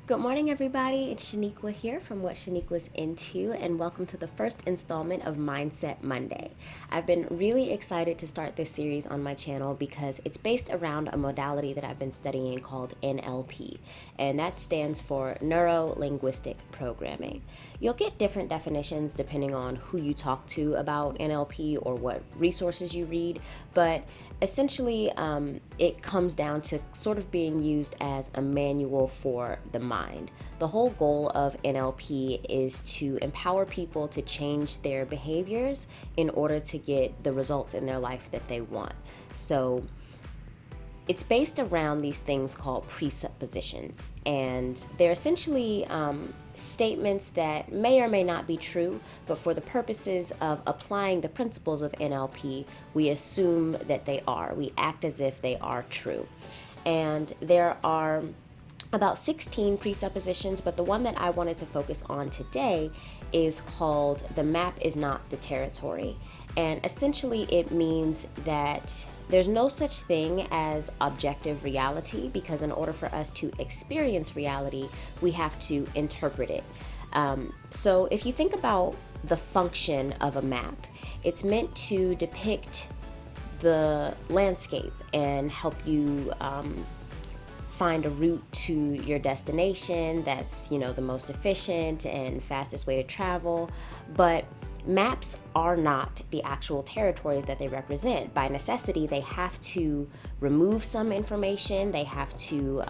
Good morning, everybody. It's Shaniqua here from What Shaniqua's Into, and welcome to the first installment of Mindset Monday. I've been really excited to start this series on my channel because it's based around a modality that I've been studying called NLP, and that stands for Neuro Linguistic Programming. You'll get different definitions depending on who you talk to about NLP or what resources you read, but essentially it comes down to sort of being used as a manual for the mind. The whole goal of NLP is to empower people to change their behaviors in order to get the results in their life that they want. So it's based around these things called presuppositions, and they're essentially statements that may or may not be true, but for the purposes of applying the principles of NLP, we assume that they are. We act as if they are true. And there are about 16 presuppositions, but the one that I wanted to focus on today is called "The Map is Not the Territory." And essentially it means that there's no such thing as objective reality, because in order for us to experience reality, we have to interpret it. So if you think about the function of a map, it's meant to depict the landscape and help you find a route to your destination that's, the most efficient and fastest way to travel. But maps are not the actual territories that they represent. By necessity, they have to remove some information, they have to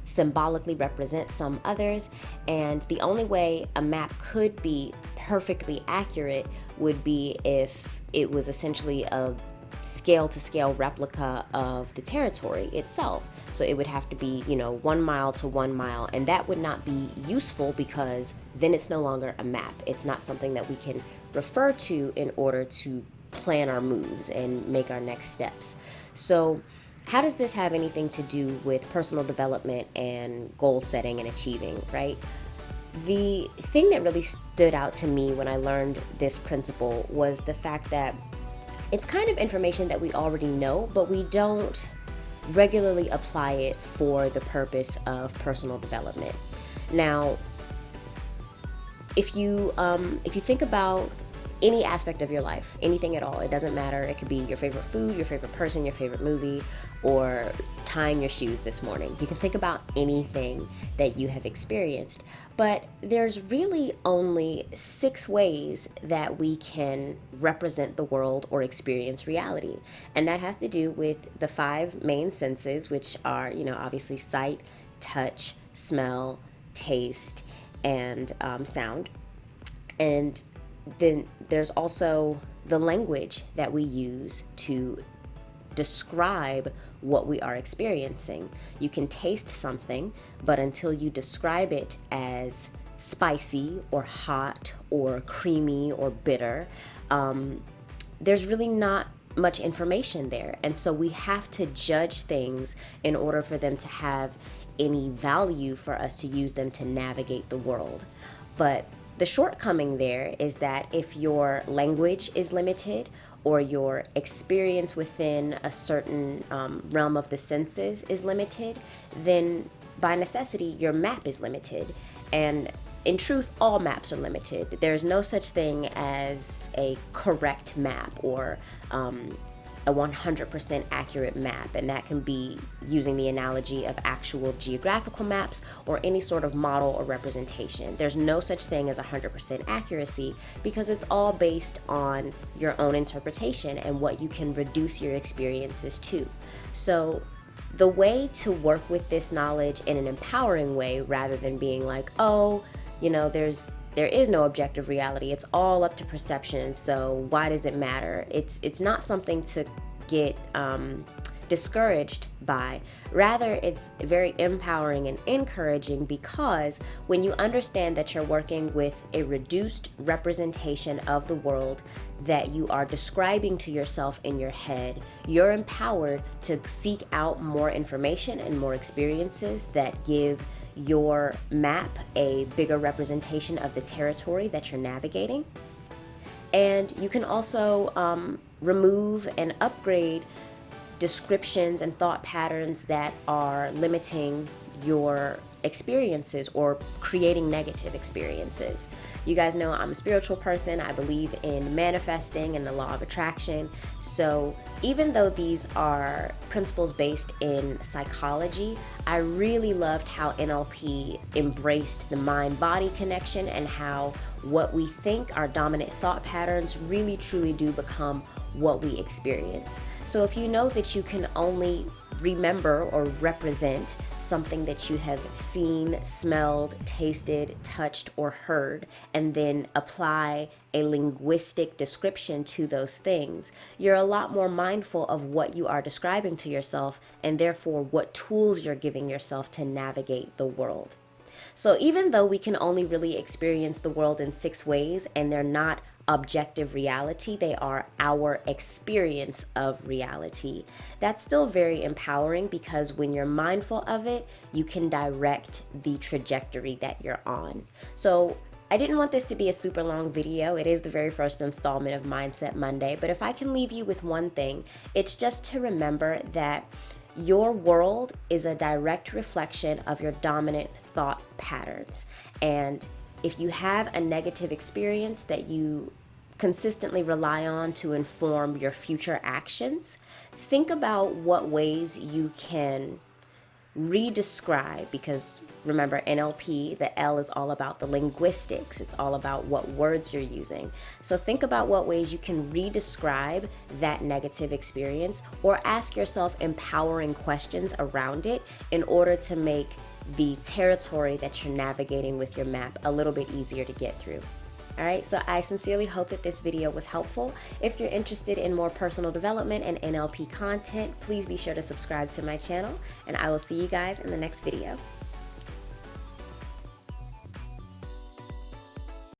symbolically represent some others, and the only way a map could be perfectly accurate would be if it was essentially a scale to scale replica of the territory itself. So it would have to be, 1 mile to 1 mile, and that would not be useful because then it's no longer a map. It's not something that we can refer to in order to plan our moves and make our next steps. So how does this have anything to do with personal development and goal setting and achieving, right? The thing that really stood out to me when I learned this principle was the fact that it's kind of information that we already know, but we don't regularly apply it for the purpose of personal development. Now, if you think about any aspect of your life, anything at all, it doesn't matter. It could be your favorite food, your favorite person, your favorite movie, or tying your shoes this morning. You can think about anything that you have experienced, but there's really only 6 ways that we can represent the world or experience reality. And that has to do with the 5 main senses, which are, obviously sight, touch, smell, taste, and sound. And then there's also the language that we use to describe what we are experiencing. You can taste something, but until you describe it as spicy or hot or creamy or bitter, there's really not much information there. And so we have to judge things in order for them to have any value for us to use them to navigate the world. But the shortcoming there is that if your language is limited or your experience within a certain realm of the senses is limited, then by necessity, your map is limited. And in truth, all maps are limited. There's no such thing as a correct map or a 100% accurate map, and that can be using the analogy of actual geographical maps or any sort of model or representation. There's no such thing as 100% accuracy because it's all based on your own interpretation and what you can reduce your experiences to. So the way to work with this knowledge in an empowering way, rather than being like, there is no objective reality. It's all up to perception. So why does it matter? It's not something to get discouraged by. Rather, it's very empowering and encouraging, because when you understand that you're working with a reduced representation of the world that you are describing to yourself in your head, you're empowered to seek out more information and more experiences that give your map a bigger representation of the territory that you're navigating. And you can also remove and upgrade descriptions and thought patterns that are limiting your experiences or creating negative experiences. You guys know I'm a spiritual person. I believe in manifesting and the law of attraction. So even though these are principles based in psychology, I really loved how NLP embraced the mind-body connection and how what we think, our dominant thought patterns, really truly do become what we experience. So if you know that you can only remember or represent something that you have seen, smelled, tasted, touched, or heard, and then apply a linguistic description to those things, you're a lot more mindful of what you are describing to yourself and therefore what tools you're giving yourself to navigate the world. So even though we can only really experience the world in 6 ways and they're not objective reality, they are our experience of reality. That's still very empowering because when you're mindful of it, you can direct the trajectory that you're on. So I didn't want this to be a super long video. It is the very first installment of Mindset Monday, but if I can leave you with one thing, it's just to remember that your world is a direct reflection of your dominant thought patterns. And if you have a negative experience that you consistently rely on to inform your future actions, think about what ways you can redescribe, because remember, NLP, the L is all about the linguistics. It's all about what words you're using. So think about what ways you can redescribe that negative experience or ask yourself empowering questions around it in order to make the territory that you're navigating with your map a little bit easier to get through. All right, so I sincerely hope that this video was helpful. If you're interested in more personal development and NLP content, please be sure to subscribe to my channel, and I will see you guys in the next video.